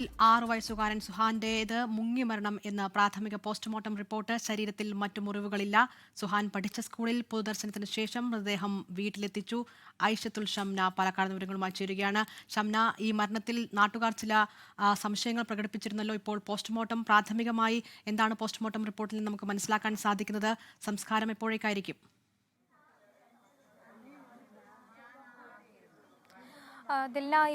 6 വയസ്സുകാരൻ സുഹാന്റേത് മുങ്ങിമരണം എന്ന പ്രാഥമിക പോസ്റ്റ്മോർട്ടം റിപ്പോർട്ട്. ശരീരത്തിൽ മറ്റു മുറിവുകളില്ല. സുഹാൻ പഠിച്ച സ്കൂളിൽ പൊതുദർശനത്തിന് ശേഷം മൃതദേഹം വീട്ടിലെത്തിച്ചു. ഐഷത്തുൽ ഷംന പാലക്കാട് വിവരങ്ങളുമായി ചേരുകയാണ്. ഷംന, ഈ മരണത്തിൽ നാട്ടുകാർ ചില സംശയങ്ങൾ പ്രകടിപ്പിച്ചിരുന്നല്ലോ. ഇപ്പോൾ പോസ്റ്റ്മോർട്ടം പ്രാഥമികമായി എന്താണ് പോസ്റ്റ്മോർട്ടം റിപ്പോർട്ടിൽ നിന്ന് നമുക്ക് മനസ്സിലാക്കാൻ സാധിക്കുന്നത്? സംസ്കാരം എപ്പോഴേക്കായിരിക്കും?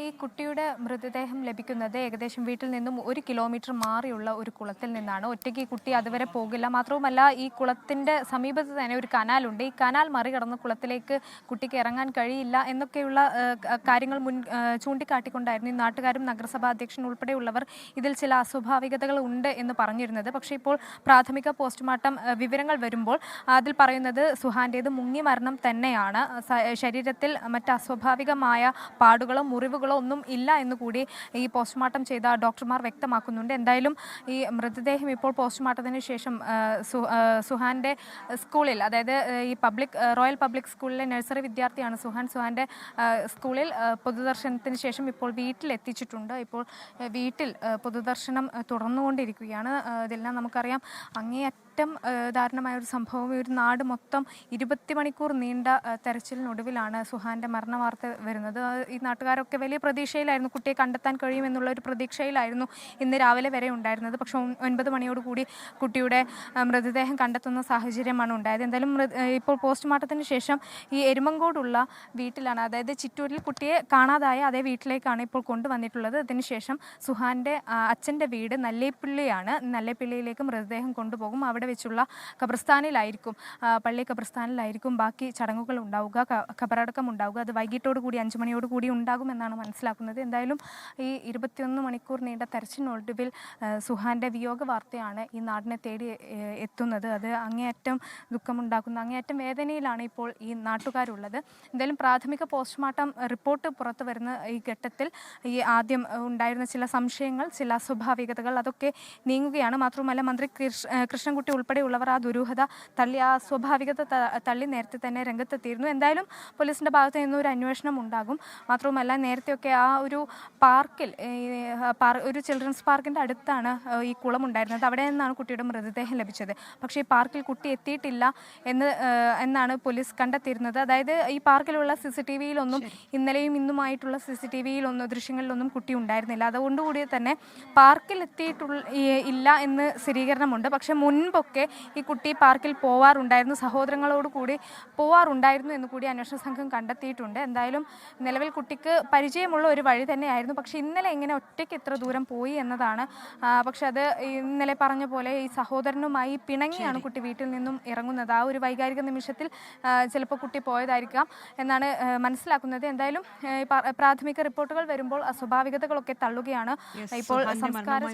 ഈ കുട്ടിയുടെ മൃതദേഹം ലഭിക്കുന്നത് ഏകദേശം വീട്ടിൽ നിന്നും 1 കിലോമീറ്റർ മാറിയുള്ള ഒരു കുളത്തിൽ നിന്നാണ്. ഒറ്റയ്ക്ക് കുട്ടി അതുവരെ പോകില്ല. മാത്രവുമല്ല, ഈ കുളത്തിൻ്റെ സമീപത്ത് തന്നെ ഒരു കനാലുണ്ട്. ഈ കനാൽ മറികടന്ന് കുളത്തിലേക്ക് കുട്ടിക്ക് ഇറങ്ങാൻ കഴിയില്ല എന്നൊക്കെയുള്ള കാര്യങ്ങൾ ചൂണ്ടിക്കാട്ടിക്കൊണ്ടായിരുന്നു ഈ നാട്ടുകാരും നഗരസഭാ അധ്യക്ഷൻ ഉൾപ്പെടെയുള്ളവർ ഇതിൽ ചില അസ്വാഭാവികതകൾ ഉണ്ട് എന്ന് പറഞ്ഞിരുന്നത്. പക്ഷേ ഇപ്പോൾ പ്രാഥമിക പോസ്റ്റ്മോർട്ടം വിവരങ്ങൾ വരുമ്പോൾ അതിൽ പറയുന്നത് സുഹാന്റേത് മുങ്ങി മരണം തന്നെയാണ്. ശരീരത്തിൽ മറ്റ് അസ്വാഭാവികമായ മുറിവുകളോ ഒന്നും ഇല്ല എന്ന് കൂടി ഈ പോസ്റ്റ്മോർട്ടം ചെയ്ത ഡോക്ടർമാർ വ്യക്തമാക്കുന്നുണ്ട്. എന്തായാലും ഈ മൃതദേഹം ഇപ്പോൾ പോസ്റ്റ്മോർട്ടത്തിന് ശേഷം സുഹാന്റെ സ്കൂളിൽ, അതായത് ഈ റോയൽ പബ്ലിക് സ്കൂളിലെ നഴ്സറി വിദ്യാർത്ഥിയാണ് സുഹാന്റെ സ്കൂളിൽ പൊതുദർശനത്തിന് ശേഷം ഇപ്പോൾ വീട്ടിലെത്തിച്ചിട്ടുണ്ട്. ഇപ്പോൾ വീട്ടിൽ പൊതുദർശനം തുടർന്നുകൊണ്ടിരിക്കുകയാണ്. ഇതെല്ലാം നമുക്കറിയാം, അങ്ങേയറ്റം ദാരുണമായ ഒരു സംഭവം. ഒരു നാട് മൊത്തം 20 മണിക്കൂർ നീണ്ട തെരച്ചിലിനൊടുവിലാണ് സുഹാന്റെ മരണ വാർത്ത വരുന്നത്. ഈ നാട്ടുകാരൊക്കെ വലിയ പ്രതീക്ഷയിലായിരുന്നു, കുട്ടിയെ കണ്ടെത്താൻ കഴിയുമെന്നുള്ള ഒരു പ്രതീക്ഷയിലായിരുന്നു ഇന്ന് രാവിലെ വരെ ഉണ്ടായിരുന്നത്. പക്ഷേ 9 മണിയോടുകൂടി കുട്ടിയുടെ മൃതദേഹം കണ്ടെത്തുന്ന സാഹചര്യമാണ് ഉണ്ടായത്. എന്തായാലും ഇപ്പോൾ പോസ്റ്റ്മോർട്ടത്തിന് ശേഷം ഈ എരുമങ്കോടുള്ള വീട്ടിലാണ്, അതായത് ചിറ്റൂരിൽ കുട്ടിയെ കാണാതായ അതേ വീട്ടിലേക്കാണ് ഇപ്പോൾ കൊണ്ടുവന്നിട്ടുള്ളത്. അതിനുശേഷം സുഹാന്റെ അച്ഛൻ്റെ വീട് നല്ലേപ്പിള്ളിയാണ്. നല്ലേപ്പിള്ളിയിലേക്ക് മൃതദേഹം കൊണ്ടുപോകും. അവിടെ വെച്ചുള്ള ഖബർസ്ഥാനിലായിരിക്കും, പള്ളി ഖബർസ്ഥാനിലായിരിക്കും ബാക്കി ചടങ്ങുകൾ ഉണ്ടാവുക, ഖബറടക്കം ഉണ്ടാവുക. അത് വൈകിട്ടോടുകൂടി 5 മണിയോടുകൂടി ഉണ്ടാകുമെന്നാണ് മനസ്സിലാക്കുന്നത്. എന്തായാലും ഈ 21 മണിക്കൂർ നീണ്ട തെരച്ചിലിനൊടുവിൽ സുഹാന്റെ വിയോഗ വാർത്തയാണ് ഈ നാടിനെ തേടി എത്തുന്നത്. അത് അങ്ങേയറ്റം ദുഃഖമുണ്ടാക്കുന്ന, അങ്ങേയറ്റം വേദനയിലാണ് ഇപ്പോൾ ഈ നാട്ടുകാരുള്ളത്. എന്തായാലും പ്രാഥമിക പോസ്റ്റ്മോർട്ടം റിപ്പോർട്ട് പുറത്തു വരുന്ന ഈ ഘട്ടത്തിൽ ഈ ആദ്യം ഉണ്ടായിരുന്ന ചില സംശയങ്ങൾ, ചില അസ്വാഭാവികതകൾ അതൊക്കെ നീങ്ങുകയാണ്. മാത്രമല്ല, മന്ത്രി കൃഷ്ണൻകുട്ടി ഉൾപ്പെടെയുള്ളവർ ആ ദുരൂഹത തള്ളി, ആ സ്വാഭാവികത തള്ളി നേരത്തെ തന്നെ രംഗത്തെത്തിയിരുന്നു. എന്തായാലും പോലീസിൻ്റെ ഭാഗത്ത് നിന്ന് ഒരു അന്വേഷണം ഉണ്ടാകും. മാത്രവുമല്ല, നേരത്തെയൊക്കെ ആ ഒരു പാർക്കിൽ, ഒരു ചിൽഡ്രൻസ് പാർക്കിൻ്റെ അടുത്താണ് ഈ കുളം ഉണ്ടായിരുന്നത്. അവിടെ നിന്നാണ് കുട്ടിയുടെ മൃതദേഹം ലഭിച്ചത്. പക്ഷേ ഈ പാർക്കിൽ കുട്ടി എത്തിയിട്ടില്ല എന്നാണ് പോലീസ് കണ്ടെത്തിയിരുന്നത്. അതായത് ഈ പാർക്കിലുള്ള CCTVയിലൊന്നും, ഇന്നലെയും ഇന്നുമായിട്ടുള്ള CCTVയിലൊന്നും, ദൃശ്യങ്ങളിലൊന്നും കുട്ടി ഉണ്ടായിരുന്നില്ല. അതുകൊണ്ടുകൂടി തന്നെ പാർക്കിൽ ഇല്ല എന്ന് സ്ഥിരീകരണമുണ്ട്. പക്ഷേ മുൻപൊക്കെ ഈ കുട്ടി പാർക്കിൽ പോവാറുണ്ടായിരുന്നു, സഹോദരങ്ങളോട് കൂടി പോവാറുണ്ടായിരുന്നു എന്ന് കൂടി അന്വേഷണ സംഘം കണ്ടെത്തിയിട്ടുണ്ട്. എന്തായാലും നിലവിൽ കുട്ടിക്ക് പരിചയമുള്ള ഒരു വഴി തന്നെയായിരുന്നു. പക്ഷേ ഇന്നലെ എങ്ങനെ ഒറ്റയ്ക്ക് ഇത്ര ദൂരം പോയി എന്നതാണ്. പക്ഷെ അത് ഇന്നലെ പറഞ്ഞ പോലെ ഈ സഹോദരനുമായി പിണങ്ങിയാണ് കുട്ടി വീട്ടിൽ നിന്നും ഇറങ്ങുന്നത്. ആ ഒരു വൈകാരിക നിമിഷത്തിൽ ചിലപ്പോൾ കുട്ടി പോയതായിരിക്കാം എന്നാണ് മനസ്സിലാക്കുന്നത്. എന്തായാലും പ്രാഥമിക റിപ്പോർട്ടുകൾ വരുമ്പോൾ അസ്വാഭാവികതകളൊക്കെ തള്ളുകയാണ്. ഇപ്പോൾ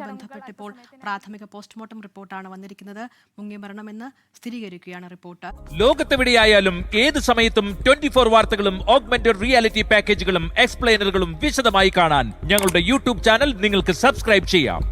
ബന്ധപ്പെട്ട് ഇപ്പോൾ പ്രാഥമിക പോസ്റ്റ്മോർട്ടം റിപ്പോർട്ടാണ് വന്നിരിക്കുന്നത്. മുങ്ങിമരണമെന്ന് സ്ഥിരീകരിക്കുകയാണ് റിപ്പോർട്ട്. ലോകത്തെവിടെയായാലും ഏത് സമയത്തും 24 വാർത്തകളും ഓഗ്മെന്റഡ് റിയാലിറ്റി പാക്കേജുകളും എക്സ്പ്ലെയിനറുകളും വിശദമായി കാണാൻ ഞങ്ങളുടെ YouTube ചാനൽ നിങ്ങൾക്ക് സബ്സ്ക്രൈബ് ചെയ്യാം.